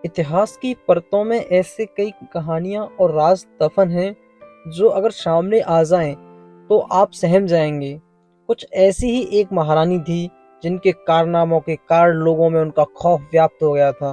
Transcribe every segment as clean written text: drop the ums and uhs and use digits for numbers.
इतिहास की परतों में ऐसे कई कहानियां और राज दफन हैं जो अगर सामने आ जाएं तो आप सहम जाएंगे। कुछ ऐसी ही एक महारानी थी जिनके कारनामों के कारण लोगों में उनका खौफ व्याप्त हो गया था।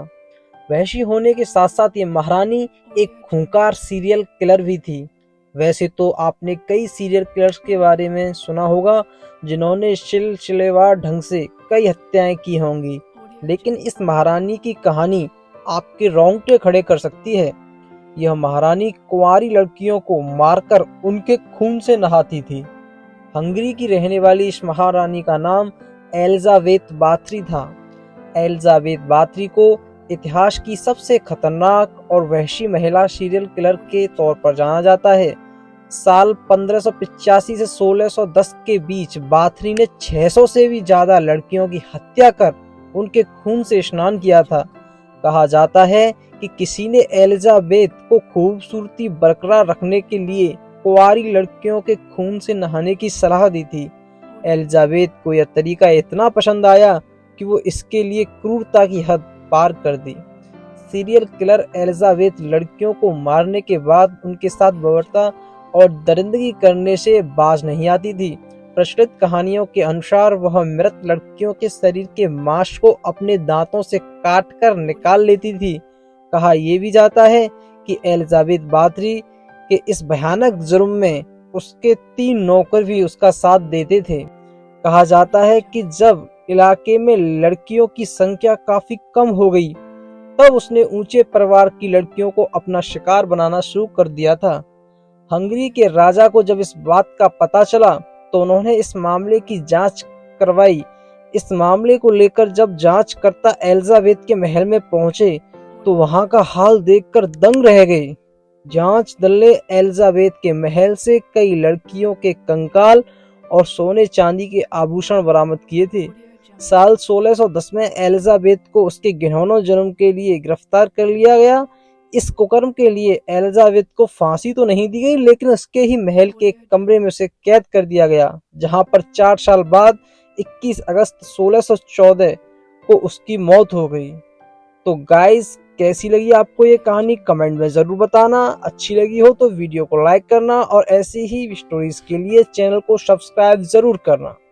वहशी होने के साथ साथ ये महारानी एक खूंखार सीरियल किलर भी थी। वैसे तो आपने कई सीरियल किलर्स के बारे में सुना होगा जिन्होंने सिलसिलेवार ढंग से कई हत्याएं की होंगी, लेकिन इस महारानी की कहानी आपके रोंगटे खड़े कर सकती है। यह महारानी कुंवारी लड़कियों को मारकर उनके खून से नहाती थी। हंगरी की रहने वाली इस महारानी का नाम एलिजाबेथ बाथरी था। एलिजाबेथ बाथरी को इतिहास की सबसे खतरनाक और वहशी महिला सीरियल किलर के तौर पर जाना जाता है। साल 1585 से 1610 के बीच बाथरी ने 600 से भी ज्यादा लड़कियों की हत्या कर उनके खून से स्नान किया था। कहा जाता है कि किसी ने एलिजाबेथ को खूबसूरती बरकरार रखने के लिए कुंवारी लड़कियों के खून से नहाने की सलाह दी थी। एलिजाबेथ को यह तरीका इतना पसंद आया कि वो इसके लिए क्रूरता की हद पार कर दी। सीरियल किलर एलिजाबेथ लड़कियों को मारने के बाद उनके साथ बर्बरता और दरिंदगी करने से बाज नहीं आती थी। प्रचलित कहानियों के अनुसार वह मृत लड़कियों के शरीर के मांस को अपने दांतों से काटकर निकाल लेती थी। कहा यह भी जाता है कि एलिजाबेथ बाथरी के इस भयानक जुर्म में उसके 3 नौकर भी उसका साथ देते थे। कहा जाता है कि जब इलाके में लड़कियों की संख्या काफी कम हो गई तब उसने ऊंचे परिवार की लड़कियों को अपना शिकार बनाना शुरू कर दिया था। हंगरी के राजा को जब इस बात का पता चला तो उन्होंने इस मामले की जांच करवाई। इस मामले को लेकर जब जांचकर्ता एलिजाबेथ के महल में पहुंचे तो वहां का हाल देखकर दंग रह गए। जांच दल ने एलिजाबेथ के महल से कई लड़कियों के कंकाल और सोने चांदी के आभूषण बरामद किए थे। साल 1610 में एलिजाबेथ को उसके घिनौने जुर्म के लिए गिरफ्तार कर लिया गया। इस कुकर्म के लिए एलिजाबेथ को फांसी तो नहीं दी गई, लेकिन उसके ही महल के एक कमरे में उसे कैद कर दिया गया, जहां पर 4 साल बाद 21 अगस्त 1614 को उसकी मौत हो गई। तो गाइस, कैसी लगी आपको ये कहानी कमेंट में जरूर बताना। अच्छी लगी हो तो वीडियो को लाइक करना और ऐसी ही स्टोरीज के लिए चैनल को सब्सक्राइब जरूर करना।